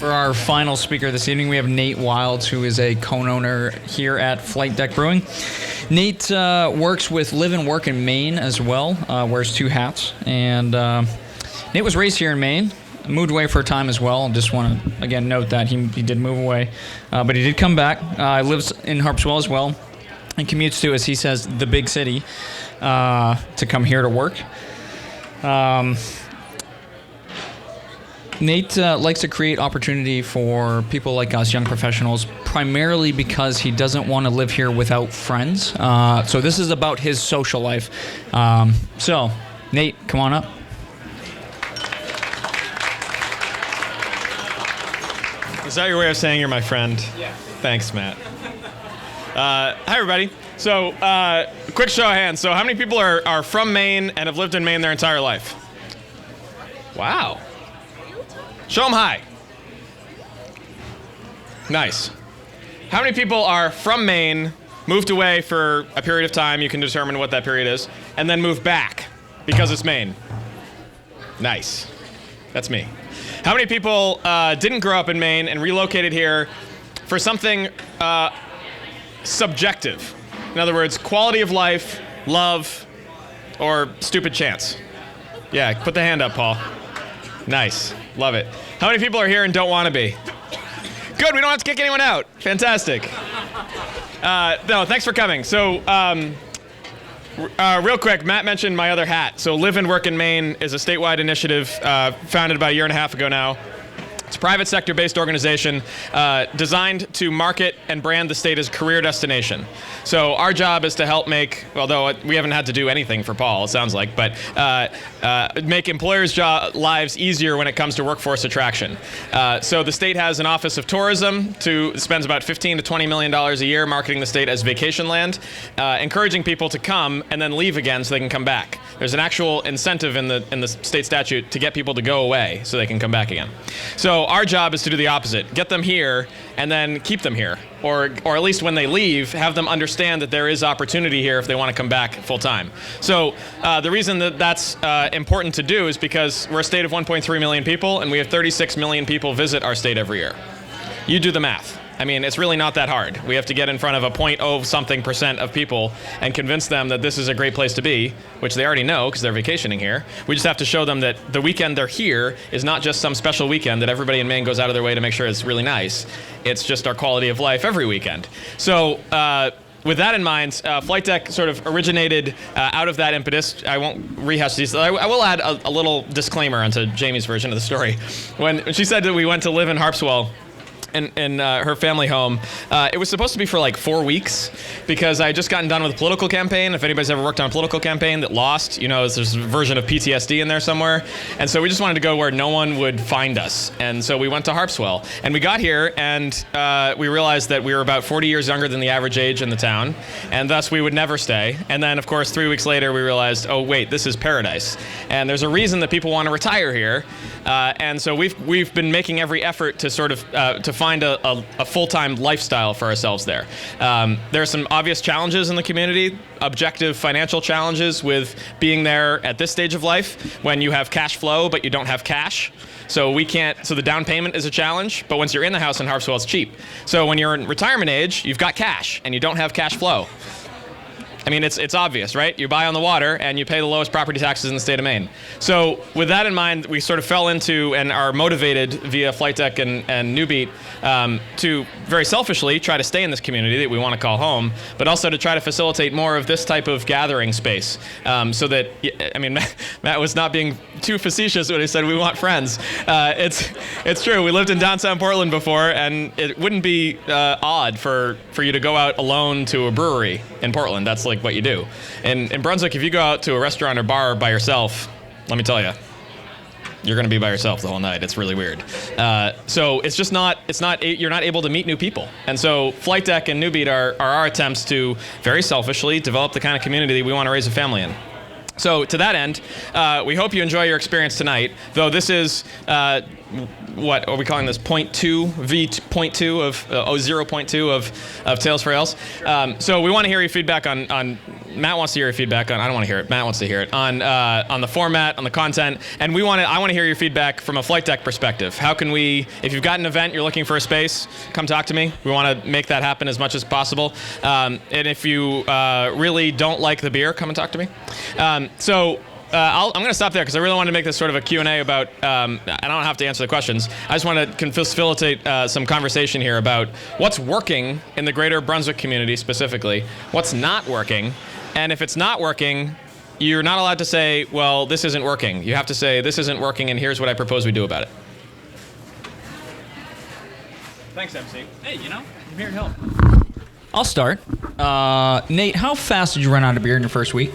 For our final speaker this evening, we have Nate Wilds, who is a co-owner here at Flight Deck Brewing. Nate works with Live and Work in Maine as well, wears two hats. And Nate was raised here in Maine, moved away for a time as well. Just want to, again, note that he did move away. But he did come back. Lives in Harpswell as well and commutes to, as he says, the big city to come here to work. Nate likes to create opportunity for people like us, young professionals, primarily because he doesn't want to live here without friends. So this is about his social life. So, Nate, come on up. Is that your way of saying you're my friend? Yeah. Thanks, Matt. Hi, everybody. So, quick show of hands. So how many people are from Maine and have lived in Maine their entire life? Wow. Show them high. Nice. How many people are from Maine, moved away for a period of time, you can determine what that period is, and then moved back because it's Maine? Nice. That's me. How many people didn't grow up in Maine and relocated here for something subjective? In other words, quality of life, love, or stupid chance? Yeah, put the hand up, Paul. Nice. Love it. How many people are here and don't want to be? Good, we don't have to kick anyone out. Fantastic. No, thanks for coming. So, real quick, Matt mentioned my other hat. So Live and Work in Maine is a statewide initiative founded about a year and a half ago now. It's a private sector-based organization designed to market and brand the state as a career destination. So our job is to help make, although we haven't had to do anything for Paul, it sounds like, but make employers' lives easier when it comes to workforce attraction. So the state has an Office of Tourism spends about $15 to $20 million a year marketing the state as vacation land, encouraging people to come and then leave again so they can come back. There's an actual incentive in the state statute to get people to go away so they can come back again. So our job is to do the opposite. Get them here and then keep them here. Or at least when they leave, have them understand that there is opportunity here if they want to come back full time. So the reason that that's important to do is because we're a state of 1.3 million people and we have 36 million people visit our state every year. You do the math. I mean, it's really not that hard. We have to get in front of a 0.0-something% of people and convince them that this is a great place to be, which they already know because they're vacationing here. We just have to show them that the weekend they're here is not just some special weekend that everybody in Maine goes out of their way to make sure it's really nice. It's just our quality of life every weekend. So with that in mind, Flight Deck sort of originated out of that impetus. I won't rehash these. I will add a little disclaimer onto Jamie's version of the story. When she said that we went to live in Harpswell, in her family home. It was supposed to be for like 4 weeks because I had just gotten done with a political campaign. If anybody's ever worked on a political campaign that lost, you know, there's a version of PTSD in there somewhere. And so we just wanted to go where no one would find us. And so we went to Harpswell. And we got here and we realized that we were about 40 years younger than the average age in the town. And thus we would never stay. And then, of course, 3 weeks later, we realized, oh, wait, this is paradise. And there's a reason that people want to retire here. And so we've been making every effort to sort of to find a full-time lifestyle for ourselves there. There are some obvious challenges in the community, objective financial challenges with being there at this stage of life when you have cash flow but you don't have cash. So the down payment is a challenge, but once you're in the house in Harpswell, it's cheap. So when you're in retirement age, you've got cash and you don't have cash flow. I mean, it's obvious, right? You buy on the water and you pay the lowest property taxes in the state of Maine. So with that in mind, we sort of fell into and are motivated via Flight Deck and Newbeat to very selfishly try to stay in this community that we want to call home, but also to try to facilitate more of this type of gathering space. So that, I mean, Matt was not being too facetious when he said we want friends. It's true. We lived in downtown Portland before, and it wouldn't be odd for you to go out alone to a brewery in Portland. That's like what you do. In Brunswick, if you go out to a restaurant or bar by yourself, let me tell you, you're going to be by yourself the whole night. It's really weird. So it's just you're not able to meet new people. And so Flight Deck and Newbeat are our attempts to very selfishly develop the kind of community that we want to raise a family in. So to that end, we hope you enjoy your experience tonight, though this is, what are we calling this, 0.2 of 0.2 of Tales for Ales. So we want to hear your feedback on Matt wants to hear your feedback on. I don't want to hear it. Matt wants to hear it on the format, on the content, and I want to hear your feedback from a flight deck perspective. How can we, if you've got an event, you're looking for a space, come talk to me. We want to make that happen as much as possible. And if you really don't like the beer, come and talk to me. I'm going to stop there because I really want to make this sort of a Q&A about, I don't have to answer the questions. I just want to facilitate some conversation here about what's working in the greater Brunswick community specifically, what's not working, and if it's not working, you're not allowed to say, well, this isn't working. You have to say, this isn't working and here's what I propose we do about it. Thanks, MC. Hey, I'm here to help. I'll start. Nate, how fast did you run out of beer in your first week?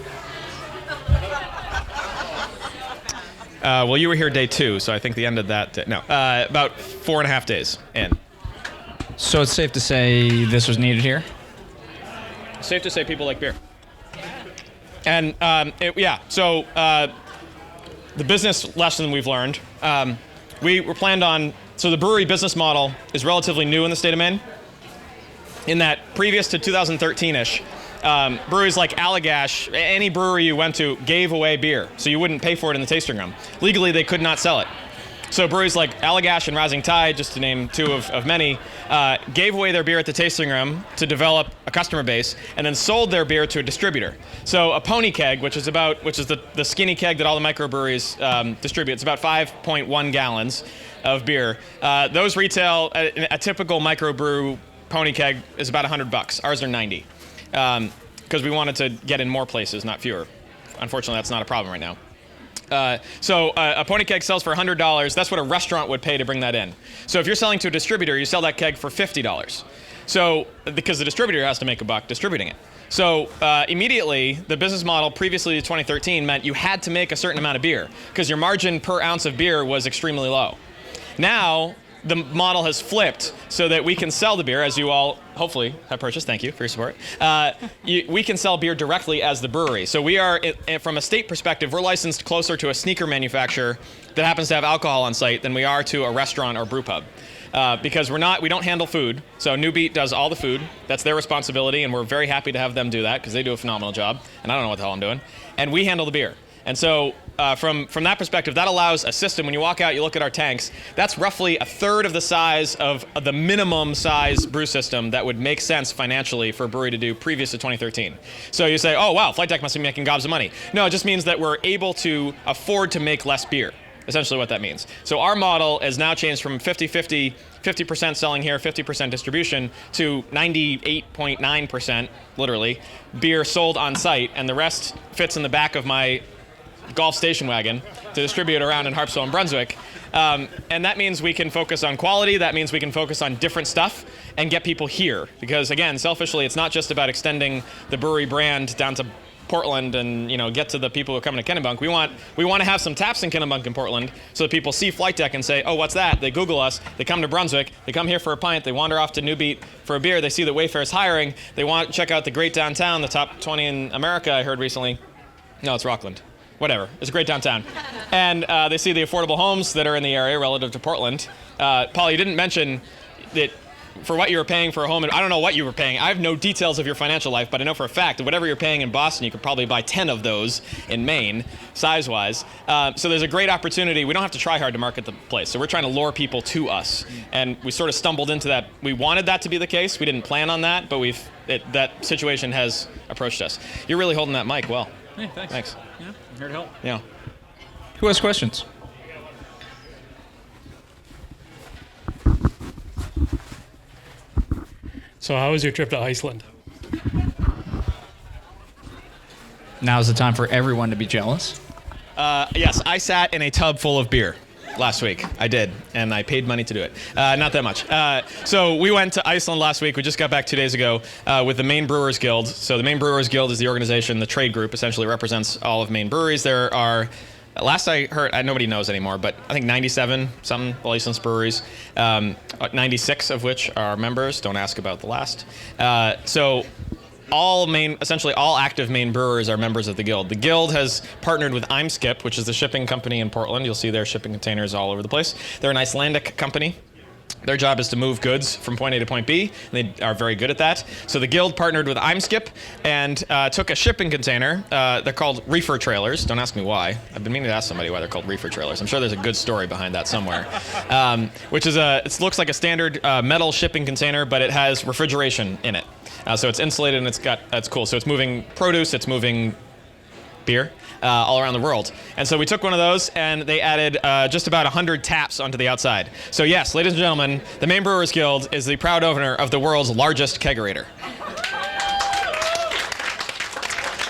Well, you were here day 2, so I think the end of that day, no, about 4.5 days in. So it's safe to say this was needed here? Safe to say people like beer. And so the business lesson we've learned, we were planned on, so the brewery business model is relatively new in the state of Maine, in that previous to 2013-ish, breweries like Allagash, any brewery you went to, gave away beer, so you wouldn't pay for it in the tasting room. Legally, they could not sell it. So breweries like Allagash and Rising Tide, just to name 2 of many, gave away their beer at the tasting room to develop a customer base, and then sold their beer to a distributor. So a pony keg, which is the skinny keg that all the microbreweries distribute, it's about 5.1 gallons of beer. Those retail, a typical microbrew pony keg is about $100. Ours are $90. Because we wanted to get in more places, not fewer. Unfortunately, that's not a problem right now. So a pony keg sells for $100. That's what a restaurant would pay to bring that in. So if you're selling to a distributor, you sell that keg for $50. So because the distributor has to make a buck distributing it. So immediately, the business model previously to 2013 meant you had to make a certain amount of beer because your margin per ounce of beer was extremely low. Now, the model has flipped so that we can sell the beer, as you all hopefully have purchased. Thank you for your support. We can sell beer directly as the brewery. So we are, from a state perspective, we're licensed closer to a sneaker manufacturer that happens to have alcohol on site than we are to a restaurant or brew pub. Because we don't handle food. So New Beat does all the food. That's their responsibility, and we're very happy to have them do that because they do a phenomenal job, and I don't know what the hell I'm doing. And we handle the beer. And so from that perspective, that allows a system. When you walk out, you look at our tanks, that's roughly a third of the size of the minimum size brew system that would make sense financially for a brewery to do previous to 2013. So you say, oh, wow, Flight Deck must be making gobs of money. No, it just means that we're able to afford to make less beer, essentially what that means. So our model has now changed from 50-50, 50% selling here, 50% distribution, to 98.9%, literally, beer sold on site, and the rest fits in the back of my golf station wagon to distribute around in Harpswell and Brunswick. And that means we can focus on quality. That means we can focus on different stuff and get people here. Because again, selfishly, it's not just about extending the brewery brand down to Portland and get to the people who are coming to Kennebunk. We want to have some taps in Kennebunk and Portland so that people see Flight Deck and say, oh, what's that? They Google us. They come to Brunswick. They come here for a pint. They wander off to New Beat for a beer. They see that Wayfair's hiring. They want to check out the great downtown, the top 20 in America, I heard recently. No, it's Rockland. Whatever. It's a great downtown. And they see the affordable homes that are in the area relative to Portland. Paul, you didn't mention that for what you were paying for a home, and I don't know what you were paying. I have no details of your financial life, but I know for a fact that whatever you're paying in Boston, you could probably buy 10 of those in Maine, size-wise. So there's a great opportunity. We don't have to try hard to market the place. So we're trying to lure people to us. And we sort of stumbled into that. We wanted that to be the case. We didn't plan on that, but that situation has approached us. You're really holding that mic well. Hey, thanks. Thanks. Yeah, I'm here to help. Yeah. Who has questions? So how was your trip to Iceland? Now's the time for everyone to be jealous. Yes, I sat in a tub full of beer last week. I did, and I paid money to do it. Not that much. So we went to Iceland last week. We just got back 2 days ago with the Maine Brewers Guild. So the Maine Brewers Guild is the organization, the trade group, essentially represents all of Maine breweries. There are, last I heard, nobody knows anymore, but I think 97 something licensed breweries, 96 of which are members. Don't ask about the last. So essentially all active Maine brewers are members of the Guild. The Guild has partnered with Imskip, which is the shipping company in Portland. You'll see their shipping containers all over the place. They're an Icelandic company. Their job is to move goods from point A to point B. And they are very good at that. So the guild partnered with Imeskip and took a shipping container. They're called reefer trailers. Don't ask me why. I've been meaning to ask somebody why they're called reefer trailers. I'm sure there's a good story behind that somewhere. Which is it looks like a standard metal shipping container, but it has refrigeration in it. So it's insulated and it's cool. So it's moving produce, it's moving beer all around the world. And so we took one of those and they added just about 100 taps onto the outside. So yes, ladies and gentlemen, the Maine Brewers Guild is the proud owner of the world's largest kegerator.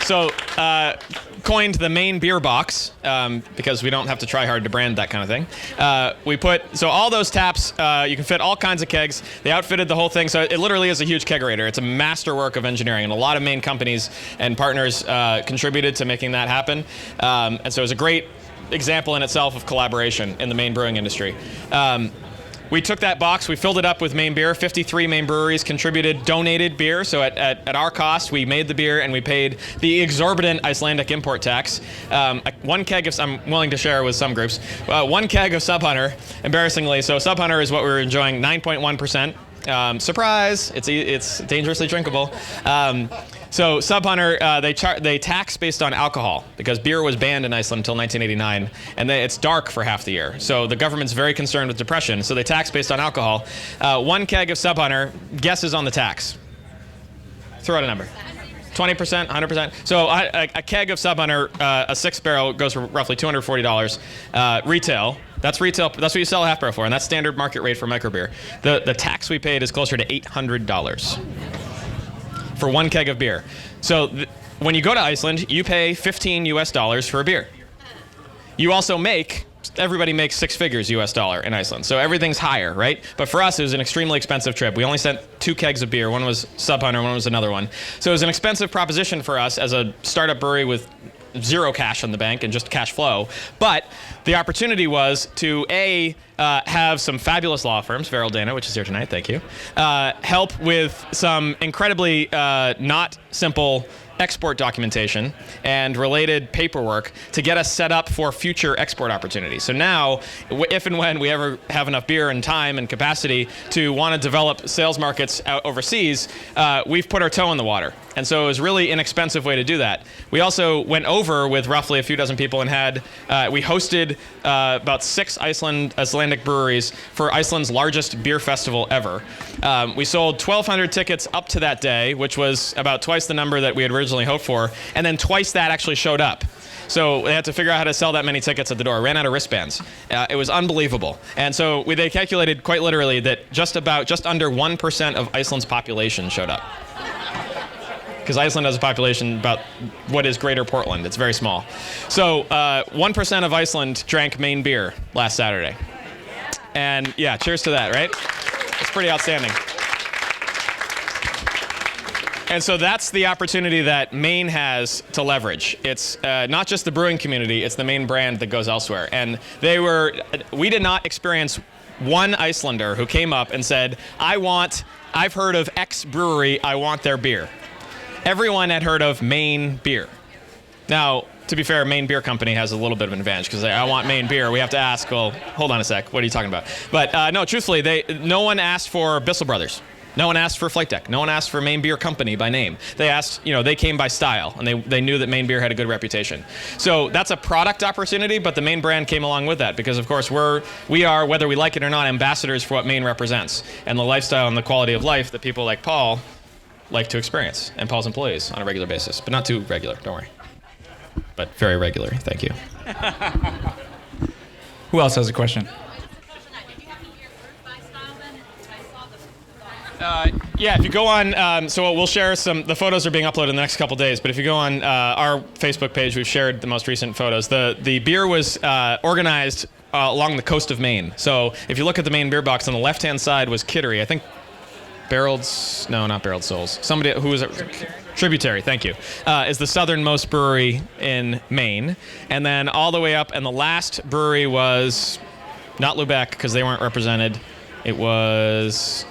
So coined the Maine beer box because we don't have to try hard to brand that kind of thing. So all those taps, you can fit all kinds of kegs. They outfitted the whole thing, so it literally is a huge kegerator. It's a masterwork of engineering, and a lot of Maine companies and partners contributed to making that happen. And so it was a great example in itself of collaboration in the Maine brewing industry. We took that box, we filled it up with Maine beer. 53 Maine breweries contributed donated beer. So at our cost, we made the beer and we paid the exorbitant Icelandic import tax. One keg of, I'm willing to share with some groups, one keg of Sub Hunter, embarrassingly. So Sub Hunter is what we were enjoying, 9.1%. Surprise, it's dangerously drinkable. So Sub Hunter, they tax based on alcohol because beer was banned in Iceland until 1989, and it's dark for half the year. So the government's very concerned with depression, so they tax based on alcohol. One keg of Sub Hunter, guesses on the tax. Throw out a number. 20%, 100%. So a keg of Sub Hunter, a 6-barrel goes for roughly $240. Retail. That's retail. That's what you sell a half barrel for, and that's standard market rate for microbeer. The tax we paid is closer to $800 for one keg of beer. So when you go to Iceland, you pay $15 US for a beer. You also everybody makes 6 figures US dollar in Iceland. So everything's higher, right? But for us, it was an extremely expensive trip. We only sent 2 kegs of beer. One was Sub Hunter, one was another one. So it was an expensive proposition for us as a startup brewery with zero cash in the bank and just cash flow. But the opportunity was to have some fabulous law firms, Farrell Dana, which is here tonight, thank you, help with some incredibly not simple export documentation and related paperwork to get us set up for future export opportunities. So now, if and when we ever have enough beer and time and capacity to want to develop sales markets out overseas, we've put our toe in the water. And so it was a really inexpensive way to do that. We also went over with roughly a few dozen people and we hosted about 6 Icelandic breweries for Iceland's largest beer festival ever. We sold 1,200 tickets up to that day, which was about twice the number that we had originally hoped for, and then twice that actually showed up. So they had to figure out how to sell that many tickets at the door. Ran out of wristbands. It was unbelievable. And so they calculated quite literally that just under 1% of Iceland's population showed up. Because Iceland has a population about what is Greater Portland. It's very small. So 1% of Iceland drank Maine beer last Saturday. And yeah, cheers to that, right? It's pretty outstanding. And so that's the opportunity that Maine has to leverage. It's not just the brewing community, it's the Maine brand that goes elsewhere. And we did not experience one Icelander who came up and said, I've heard of X brewery, I want their beer. Everyone had heard of Maine beer. Now, to be fair, Maine Beer Company has a little bit of an advantage because I want Maine beer. We have to ask, well, hold on a sec, what are you talking about? But no, truthfully, no one asked for Bissell Brothers. No one asked for Flight Deck. No one asked for Maine Beer Company by name. They asked, they came by style, and they knew that Maine beer had a good reputation. So that's a product opportunity, but the Maine brand came along with that because, of course, we are, whether we like it or not, ambassadors for what Maine represents and the lifestyle and the quality of life that people like Paul like to experience, and Paul's employees on a regular basis, but not too regular, don't worry. But very regular, thank you. Who else has a question? Yeah, if you go on, so we'll share the photos are being uploaded in the next couple days, but if you go on our Facebook page, we've shared the most recent photos. The beer was organized along the coast of Maine. So if you look at the Maine beer box, on the left-hand side was Kittery. I think not Barreled Souls. Somebody who was Tributary, thank you, is the southernmost brewery in Maine. And then all the way up, and the last brewery was not Lubeck because they weren't represented. It was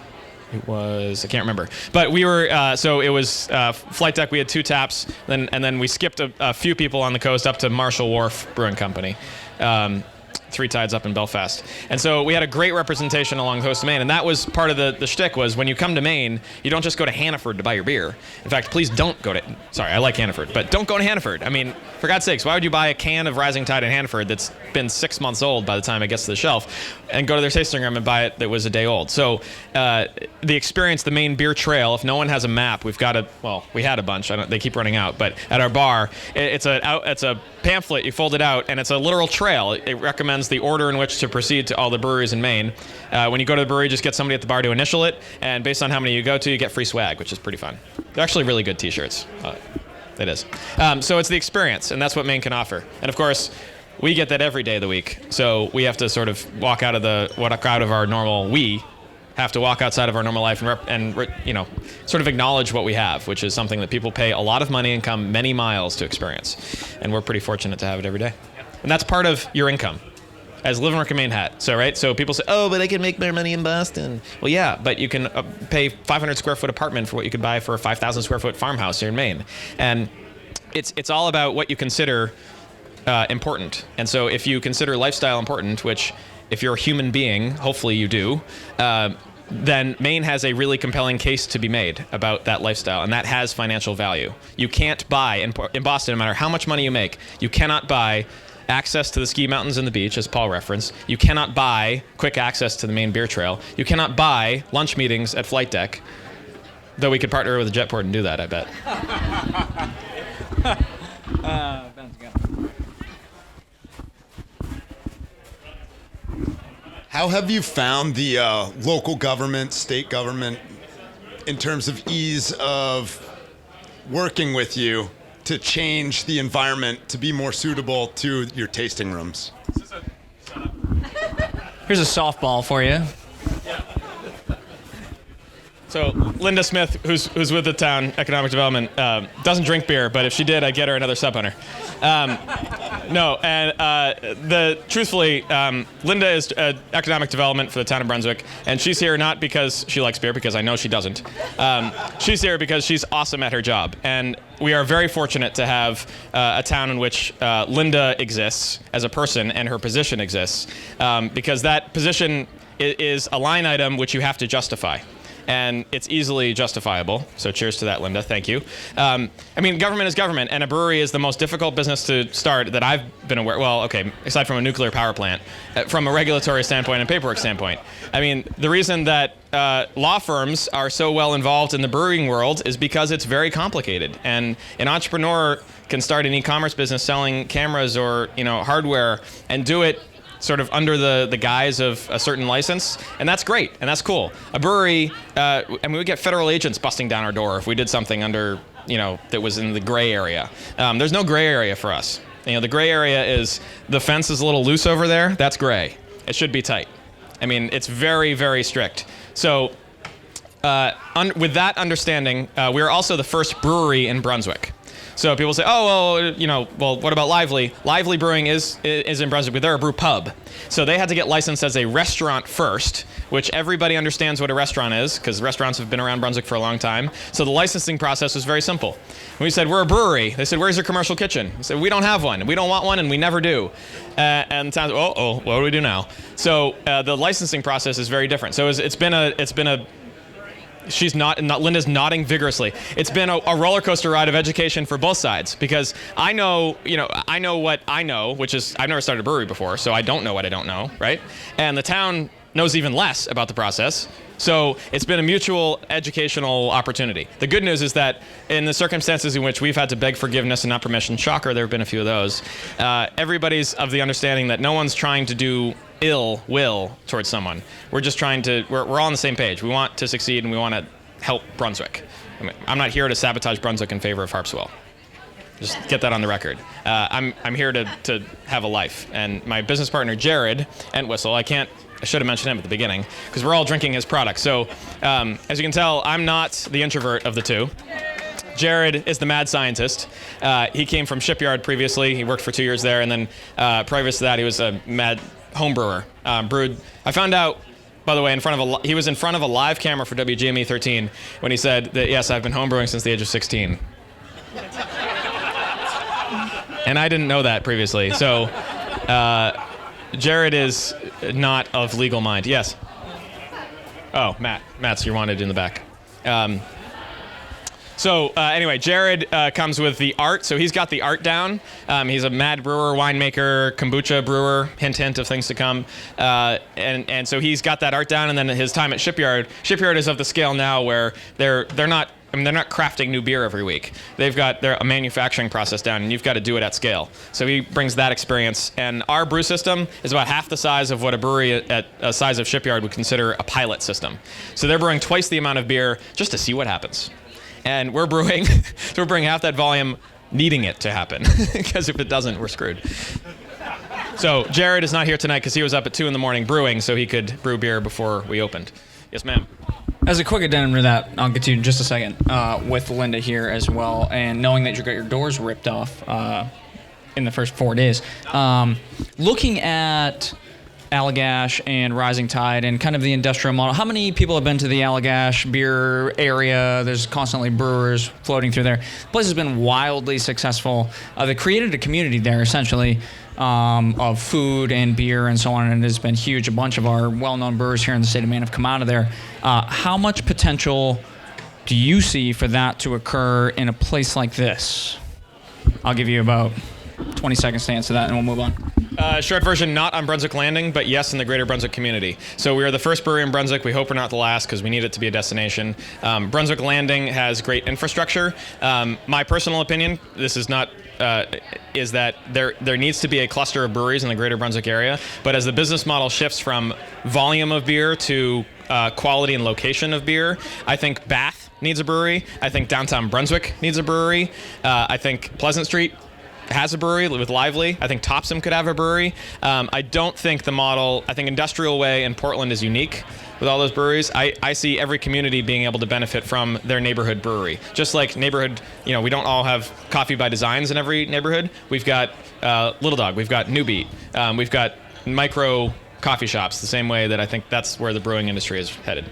I can't remember. But we were, so it was Flight Deck, we had 2 taps, and then we skipped a few people on the coast up to Marshall Wharf Brewing Company. Three Tides up in Belfast. And so we had a great representation along the coast of Maine, and that was part of the shtick was when you come to Maine, you don't just go to Hannaford to buy your beer. In fact, please don't go to, sorry, I like Hannaford, but don't go to Hannaford. I mean, for God's sakes, why would you buy a can of Rising Tide in Hannaford that's been 6 months old by the time it gets to the shelf and go to their tasting room and buy it that was a day old? So the experience, the Maine Beer Trail, if no one has a map, we've got we had a bunch, they keep running out, but at our bar, it's a pamphlet, you fold it out, and it's a literal trail. It recommends the order in which to proceed to all the breweries in Maine. When you go to the brewery, just get somebody at the bar to initial it, and based on how many you go to, you get free swag, which is pretty fun. They're actually really good t-shirts. It is. So it's the experience, and that's what Maine can offer. And of course, we get that every day of the week, so we have to sort of walk out of our normal, we have to walk outside of our normal life and sort of acknowledge what we have, which is something that people pay a lot of money and come many miles to experience. And we're pretty fortunate to have it every day. And that's part of your income as Live and Work in Maine hat. So, right? So people say, oh, but I can make more money in Boston. Well, yeah, but you can pay 500 square foot apartment for what you could buy for a 5,000 square foot farmhouse here in Maine. And it's all about what you consider important. And so if you consider lifestyle important, which if you're a human being, hopefully you do, then Maine has a really compelling case to be made about that lifestyle, and that has financial value. You can't buy, in Boston, no matter how much money you make, you cannot buy access to the ski mountains and the beach, as Paul referenced. You cannot buy quick access to the Maine Beer Trail. You cannot buy lunch meetings at Flight Deck, though we could partner with the Jetport and do that, I bet. How have you found the local government, state government, in terms of ease of working with you to change the environment to be more suitable to your tasting rooms? Here's a softball for you. So Linda Smith, who's with the town economic development, doesn't drink beer, but if she did, I'd get her another sub hunter. Truthfully, Linda is economic development for the town of Brunswick, and she's here not because she likes beer, because I know she doesn't. She's here because she's awesome at her job, and we are very fortunate to have a town in which Linda exists as a person and her position exists, because that position is a line item which you have to justify. And it's easily justifiable. So cheers to that, Linda. Thank you. Government is government, and a brewery is the most difficult business to start that I've been aware. Well, okay, aside from a nuclear power plant, from a regulatory standpoint and paperwork standpoint. I mean, the reason that law firms are so well involved in the brewing world is because it's very complicated. And an entrepreneur can start an e-commerce business selling cameras or hardware and do it sort of under the guise of a certain license, and that's great, and that's cool. A brewery, we would get federal agents busting down our door if we did something under, that was in the gray area. There's no gray area for us. The gray area is the fence is a little loose over there, that's gray. It should be tight. It's very, very strict. So with that understanding, we are also the first brewery in Brunswick. So people say, what about Lively? Lively Brewing is in Brunswick, but they're a brew pub. So they had to get licensed as a restaurant first, which everybody understands what a restaurant is, because restaurants have been around Brunswick for a long time. So the licensing process was very simple. We said, we're a brewery. They said, where's your commercial kitchen? We said, we don't have one. We don't want one, and we never do. And the town, what do we do now? So the licensing process is very different. So Linda's nodding vigorously. It's been a roller coaster ride of education for both sides, because I know what I know, which is I've never started a brewery before, so I don't know what I don't know, right? And the town knows even less about the process. So it's been a mutual educational opportunity. The good news is that in the circumstances in which we've had to beg forgiveness and not permission, shocker, there have been a few of those, everybody's of the understanding that no one's trying to do ill will towards someone. We're just we're all on the same page. We want to succeed and we want to help Brunswick. I'm not here to sabotage Brunswick in favor of Harpswell. Just get that on the record. I'm here to have a life. And my business partner, Jared Entwistle, I should have mentioned him at the beginning, because we're all drinking his product. So as you can tell, I'm not the introvert of the two. Jared is the mad scientist. He came from Shipyard previously. He worked for 2 years there. And then previous to that, he was a mad home brewer. Brewed, I found out, by the way, he was in front of a live camera for WGME 13 when he said that, yes, I've been homebrewing since the age of 16. And I didn't know that previously. So Jared is not of legal mind. Yes. Oh, Matt's you're wanted in the back. Anyway, Jared comes with the art, so he's got the art down. He's a mad brewer, winemaker, kombucha brewer, hint of things to come. And so he's got that art down, and then his time at Shipyard is of the scale now where they're not crafting new beer every week. They've got a manufacturing process down, and you've got to do it at scale. So he brings that experience. And our brew system is about half the size of what a brewery at a size of Shipyard would consider a pilot system. So they're brewing twice the amount of beer just to see what happens. And we're brewing half that volume, needing it to happen, because if it doesn't, we're screwed. So Jared is not here tonight because he was up at 2 a.m. brewing, so he could brew beer before we opened. Yes, ma'am. As a quick addendum to that, I'll get to you in just a second, with Linda here as well, and knowing that you got your doors ripped off in the first 4 days. Looking at Allagash and Rising Tide and kind of the industrial model, how many people have been to the Allagash beer area? There's constantly brewers floating through there. The place has been wildly successful. They created a community there, essentially, of food and beer and so on, and it has been huge. A bunch of our well-known brewers here in the state of Maine have come out of there. How much potential do you see for that to occur in a place like this? I'll give you about 20 seconds to answer that, and we'll move on. Short version, not on Brunswick Landing, but yes in the greater Brunswick community. So we are the first brewery in Brunswick. We hope we're not the last because we need it to be a destination. Brunswick Landing has great infrastructure. My personal opinion, this is not, is that there needs to be a cluster of breweries in the greater Brunswick area. But as the business model shifts from volume of beer to quality and location of beer, I think Bath needs a brewery. I think downtown Brunswick needs a brewery. I think Pleasant Street has a brewery with Lively. I think Topsom could have a brewery. I don't think the model, I think Industrial Way in Portland is unique with all those breweries. I see every community being able to benefit from their neighborhood brewery. Just like neighborhood, we don't all have coffee by designs in every neighborhood. We've got Little Dog, we've got New Beat, we've got micro coffee shops, the same way that I think that's where the brewing industry is headed.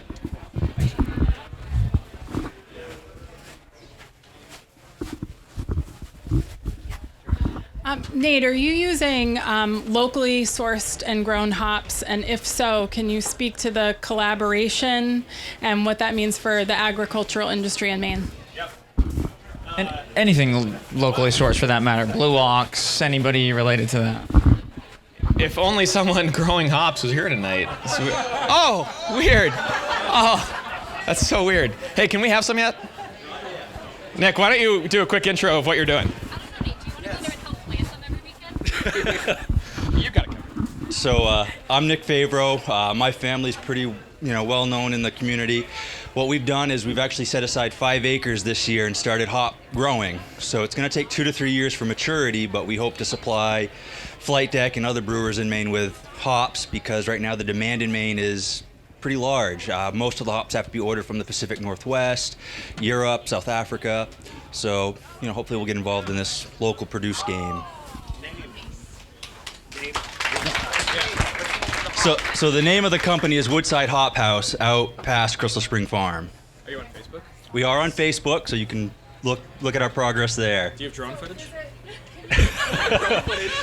Nate, are you using locally sourced and grown hops? And if so, can you speak to the collaboration and what that means for the agricultural industry in Maine? Yep. And anything locally sourced for that matter. Blue Ox, anybody related to that? If only someone growing hops was here tonight. Oh, weird. Oh, that's so weird. Hey, can we have some yet? Nick, why don't you do a quick intro of what you're doing? You got it. So I'm Nick Favreau. My family's pretty, well known in the community. What we've done is we've actually set aside 5 acres this year and started hop growing. So it's going to take 2 to 3 years for maturity, but we hope to supply Flight Deck and other brewers in Maine with hops because right now the demand in Maine is pretty large. Most of the hops have to be ordered from the Pacific Northwest, Europe, South Africa. So, hopefully we'll get involved in this local produce game. So the name of the company is Woodside Hop House out past Crystal Spring Farm. Are you on Facebook? We are on Facebook, so you can look at our progress there. Do you have drone footage?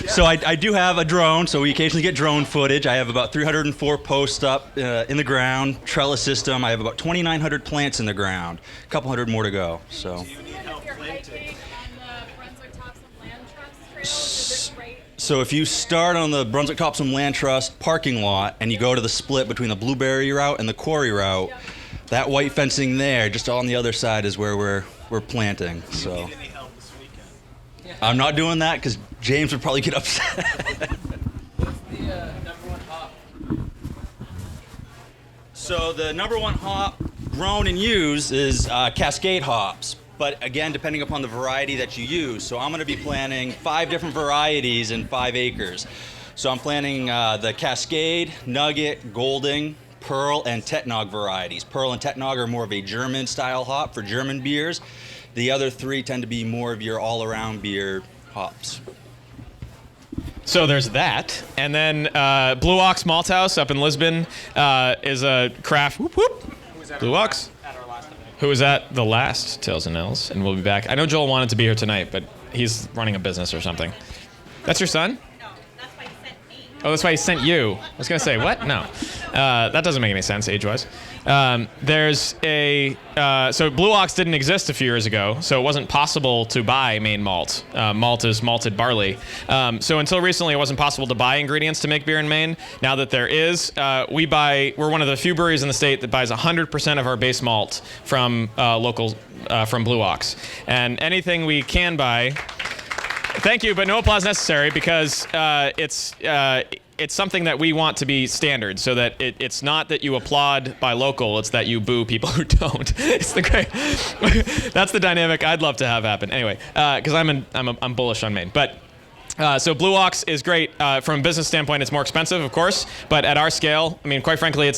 So I do have a drone, so we occasionally get drone footage. I have about 304 posts up in the ground, trellis system. I have about 2,900 plants in the ground, a couple hundred more to go. So. So if you start on the Brunswick Topsom Land Trust parking lot and you go to the split between the Blueberry route and the Quarry route, that white fencing there, just on the other side, is where we're planting. So I'm not doing that because James would probably get upset. What's the number one hop? So the number one hop grown and used is Cascade hops. But again, depending upon the variety that you use. So I'm going to be planting 5 different varieties in 5 acres. So I'm planting the Cascade, Nugget, Golding, Pearl, and Tetnog varieties. Pearl and Tetnog are more of a German style hop for German beers. The other 3 tend to be more of your all-around beer hops. So there's that. And then Blue Ox Malt House up in Lisbon is a craft. Whoop, whoop. Blue Ox. Who was at the last Tails and L's, and we'll be back. I know Joel wanted to be here tonight, but he's running a business or something. That's your son? No, that's why he sent me. Oh, that's why he sent you. I was going to say, what? No. That doesn't make any sense age-wise. There's a... so Blue Ox didn't exist a few years ago, so it wasn't possible to buy Maine malt. Malt is malted barley. So until recently, it wasn't possible to buy ingredients to make beer in Maine. Now that there is, we're one of the few breweries in the state that buys 100% of our base malt from from Blue Ox. And anything we can buy... Thank you, but no applause necessary because it's something that we want to be standard, so that it's not that you applaud buy local, it's that you boo people who don't. It's the great. That's the dynamic I'd love to have happen. Anyway, because I'm bullish on Maine, but. So Blue Ox is great. From a business standpoint, it's more expensive, of course, but at our scale, I mean, quite frankly,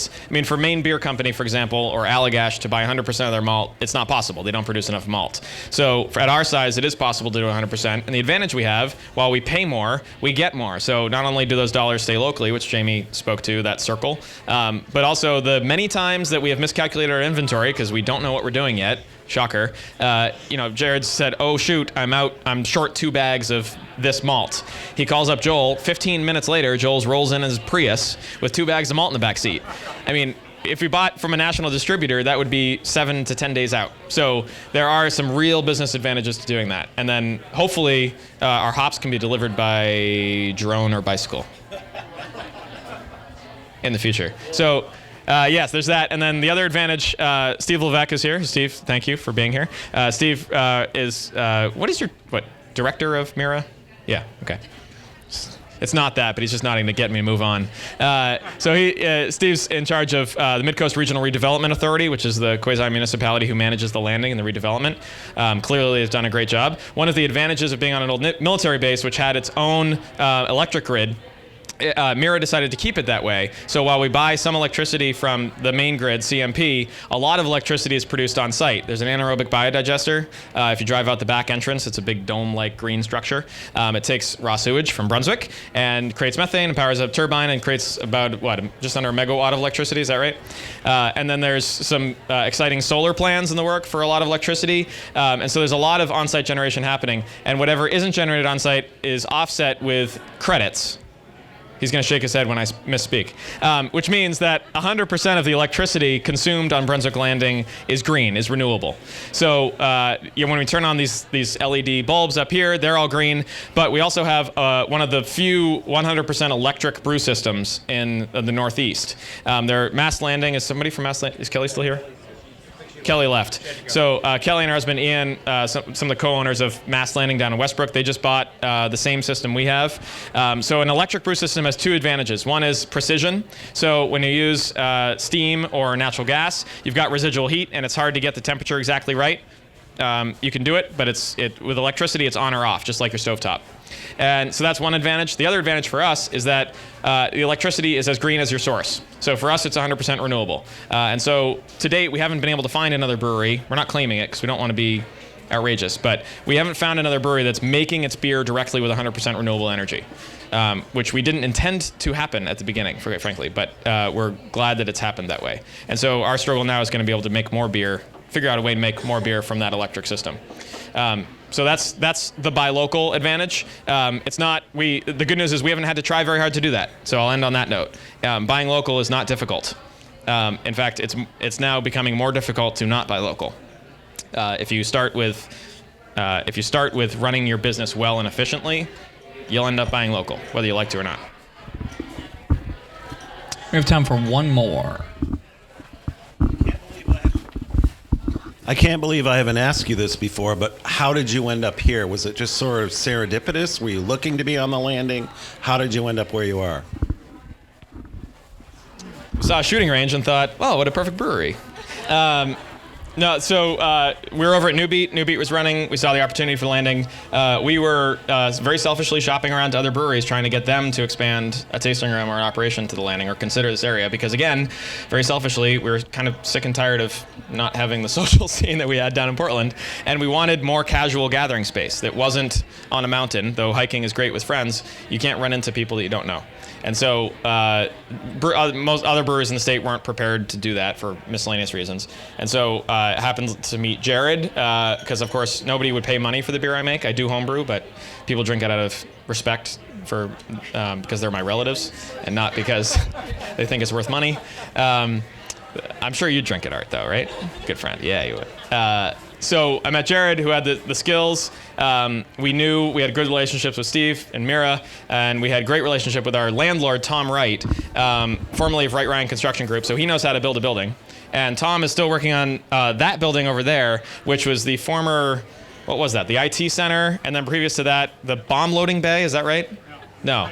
for Maine Beer Company, for example, or Allagash to buy 100% of their malt, it's not possible. They don't produce enough malt. So at our size, it is possible to do 100%. And the advantage we have, while we pay more, we get more. So not only do those dollars stay locally, which Jamie spoke to, that circle, but also the many times that we have miscalculated our inventory because we don't know what we're doing yet. Shocker. Jared said, oh, shoot, I'm short 2 bags of this malt. He calls up Joel. 15 minutes later, Joel rolls in his Prius with 2 bags of malt in the back seat. I mean, if we bought from a national distributor, that would be 7 to 10 days out. So there are some real business advantages to doing that. And then hopefully our hops can be delivered by drone or bicycle in the future. So... yes, there's that. And then the other advantage, Steve Levesque is here. Steve, thank you for being here. Steve is, director of Mira? Yeah, okay. It's not that, but he's just nodding to get me to move on. Steve's in charge of the Midcoast Regional Redevelopment Authority, which is the quasi-municipality who manages the landing and the redevelopment. Clearly has done a great job. One of the advantages of being on an old military base, which had its own electric grid, Mira decided to keep it that way. So while we buy some electricity from the main grid, CMP, a lot of electricity is produced on site. There's an anaerobic biodigester. If you drive out the back entrance, it's a big dome-like green structure. It takes raw sewage from Brunswick and creates methane and powers up a turbine and creates about, just under a megawatt of electricity. Is that right? And then there's some exciting solar plans in the work for a lot of electricity. And so there's a lot of on-site generation happening. And whatever isn't generated on-site is offset with credits. He's going to shake his head when I misspeak, which means that 100% of the electricity consumed on Brunswick Landing is green, is renewable. So when we turn on these LED bulbs up here, they're all green. But we also have one of the few 100% electric brew systems in the Northeast. Mass Landing, is somebody from Mass Landing? Is Kelly still here? Kelly left. So Kelly and her husband Ian, some of the co-owners of Mass Landing down in Westbrook, they just bought the same system we have. So an electric brew system has 2 advantages. One is precision. So when you use steam or natural gas, you've got residual heat and it's hard to get the temperature exactly right. You can do it, but with electricity, it's on or off, just like your stovetop. And so that's one advantage. The other advantage for us is that the electricity is as green as your source. So for us, it's 100% renewable. And so to date, we haven't been able to find another brewery. We're not claiming it because we don't want to be outrageous, but we haven't found another brewery that's making its beer directly with 100% renewable energy, which we didn't intend to happen at the beginning, frankly, but we're glad that it's happened that way. And so our struggle now is going to be able to make more beer, figure out a way to make more beer from that electric system. So that's the buy local advantage. The good news is we haven't had to try very hard to do that. So I'll end on that note. Buying local is not difficult. In fact, it's now becoming more difficult to not buy local. If you start with running your business well and efficiently, you'll end up buying local, whether you like to or not. We have time for one more. I can't believe I haven't asked you this before, but how did you end up here? Was it just sort of serendipitous? Were you looking to be on the landing? How did you end up where you are? Saw a shooting range and thought, oh, what a perfect brewery. We were over at New Beat. New Beat was running. We saw the opportunity for landing. We were very selfishly shopping around to other breweries, trying to get them to expand a tasting room or an operation to the landing or consider this area. Because again, very selfishly, we were kind of sick and tired of not having the social scene that we had down in Portland. And we wanted more casual gathering space that wasn't on a mountain. Though hiking is great with friends, you can't run into people that you don't know. And so most other breweries in the state weren't prepared to do that for miscellaneous reasons. And so I happened to meet Jared because, of course, nobody would pay money for the beer I make. I do homebrew, but people drink it out of respect for because they're my relatives and not because they think it's worth money. I'm sure you'd drink it, Art, though, right? Good friend. Yeah, you would. So I met Jared, who had the skills. We knew we had good relationships with Steve and Mira, and we had a great relationship with our landlord, Tom Wright, formerly of Wright Ryan Construction Group. So he knows how to build a building. And Tom is still working on that building over there, which was the former, what was that? The IT center, and then previous to that, the bomb loading bay. Is that right? No.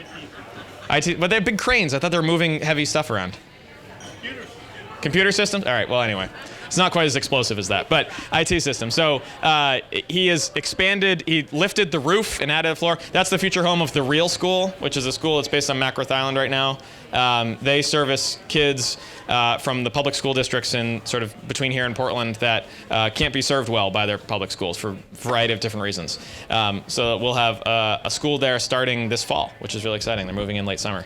IT, but they have big cranes. I thought they were moving heavy stuff around. Computer systems? All right, well, anyway. It's not quite as explosive as that, but IT system. So he has expanded, he lifted the roof and added a floor. That's the future home of the Real School, which is a school that's based on Mackworth Island right now. They service kids from the public school districts in sort of between here and Portland that can't be served well by their public schools for a variety of different reasons. So we'll have a school there starting this fall, which is really exciting. They're moving in late summer,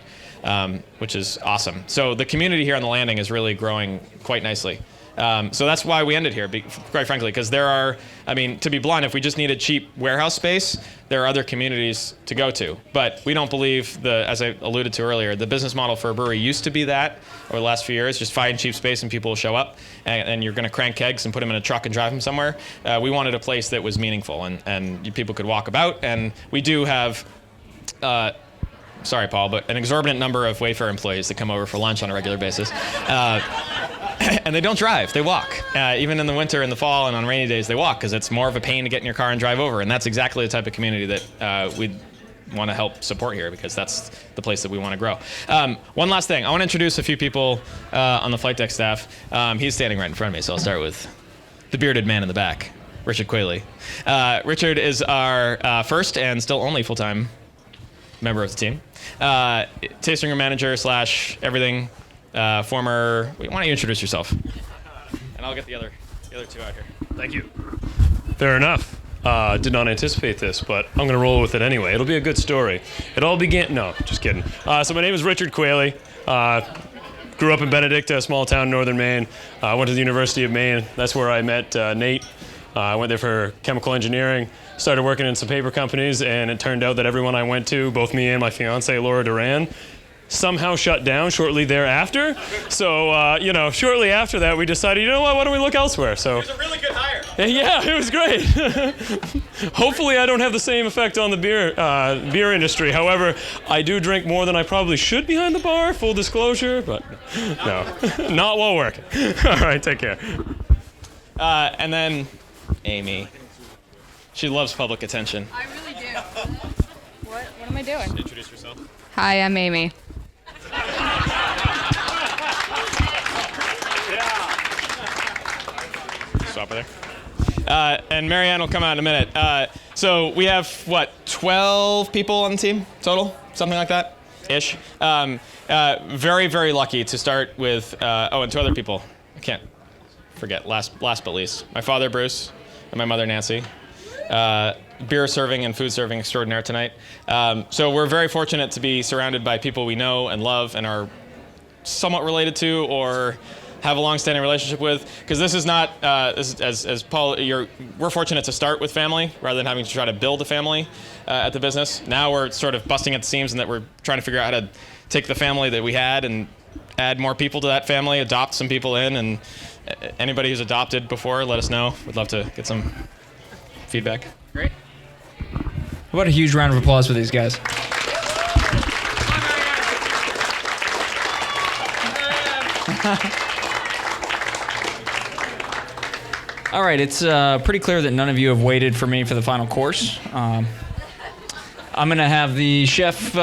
which is awesome. So the community here on the landing is really growing quite nicely. So that's why we ended here, quite frankly, because there are, I mean, to be blunt, if we just needed cheap warehouse space, there are other communities to go to. But we don't believe, as I alluded to earlier, the business model for a brewery used to be that over the last few years, just find cheap space and people will show up, and you're going to crank kegs and put them in a truck and drive them somewhere. We wanted a place that was meaningful and people could walk about, and we do have... sorry, Paul, but an exorbitant number of Wayfair employees that come over for lunch on a regular basis. And they don't drive, they walk. Even in the winter and the fall and on rainy days, they walk because it's more of a pain to get in your car and drive over. And that's exactly the type of community that we want to help support here because that's the place that we want to grow. One last thing, I want to introduce a few people on the flight deck staff. He's standing right in front of me, so I'll start with the bearded man in the back, Richard Quayle. Richard is our first and still only full-time member of the team. Tasting room manager / everything. Former. Why don't you introduce yourself? And I'll get the other two out here. Thank you. Fair enough. Did not anticipate this, but I'm going to roll with it anyway. It'll be a good story. It all began... No, just kidding. So my name is Richard Quayle. Grew up in Benedicta, a small town in northern Maine. Went to the University of Maine. That's where I met Nate. I went there for chemical engineering. Started working in some paper companies, and it turned out that everyone I went to, both me and my fiance, Laura Duran, somehow shut down shortly thereafter. So, shortly after that, we decided, you know what, why don't we look elsewhere? So It was a really good hire. Yeah, it was great. Hopefully I don't have the same effect on the beer industry. However, I do drink more than I probably should behind the bar, full disclosure, but no, not while working. All right, take care. And then Amy. She loves public attention. I really do. What am I doing? Introduce yourself. Hi, I'm Amy. Swap her there. And Marianne will come out in a minute. So we have, 12 people on the team total? Something like that? Ish. Very, very lucky to start with, and 2 other people. I can't forget, last but least. My father, Bruce, and my mother, Nancy. Beer serving and food serving extraordinaire tonight. So we're very fortunate to be surrounded by people we know and love and are somewhat related to or have a long-standing relationship with. Because this is not, as Paul, we're fortunate to start with family rather than having to try to build a family at the business. Now we're sort of busting at the seams in that we're trying to figure out how to take the family that we had and add more people to that family, adopt some people in, and anybody who's adopted before, let us know. We'd love to get some feedback. Great. How about a huge round of applause for these guys? All right, it's pretty clear that none of you have waited for me for the final course. I'm going to have the chef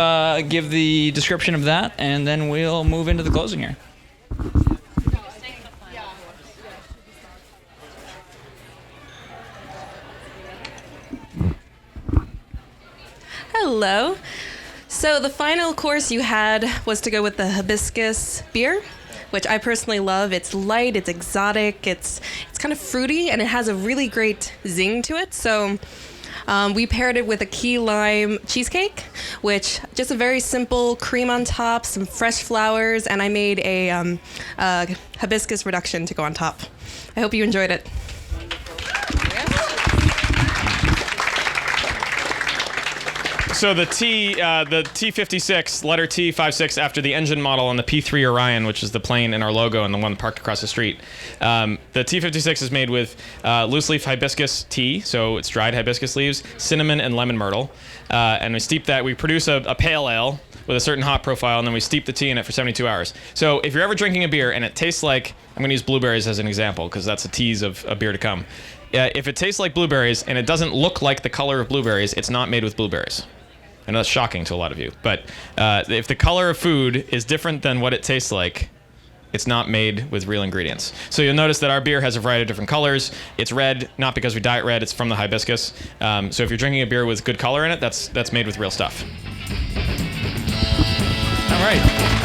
give the description of that, and then we'll move into the closing here. Hello. So the final course you had was to go with the hibiscus beer, which I personally love. It's light, it's exotic, it's kind of fruity, and it has a really great zing to it. So we paired it with a key lime cheesecake, which just a very simple cream on top, some fresh flowers, and I made a hibiscus reduction to go on top. I hope you enjoyed it. So the T56, letter T 56 after the engine model on the P3 Orion, which is the plane in our logo and the one parked across the street. The T56 is made with loose leaf hibiscus tea, so it's dried hibiscus leaves, cinnamon and lemon myrtle, and we steep that. We produce a pale ale with a certain hop profile, and then we steep the tea in it for 72 hours. So if you're ever drinking a beer and it tastes like, I'm going to use blueberries as an example because that's a tease of a beer to come. If it tastes like blueberries and it doesn't look like the color of blueberries, it's not made with blueberries. I know that's shocking to a lot of you, but if the color of food is different than what it tastes like, it's not made with real ingredients. So you'll notice that our beer has a variety of different colors. It's red, not because we dye it red, it's from the hibiscus. So if you're drinking a beer with good color in it, that's made with real stuff. All right.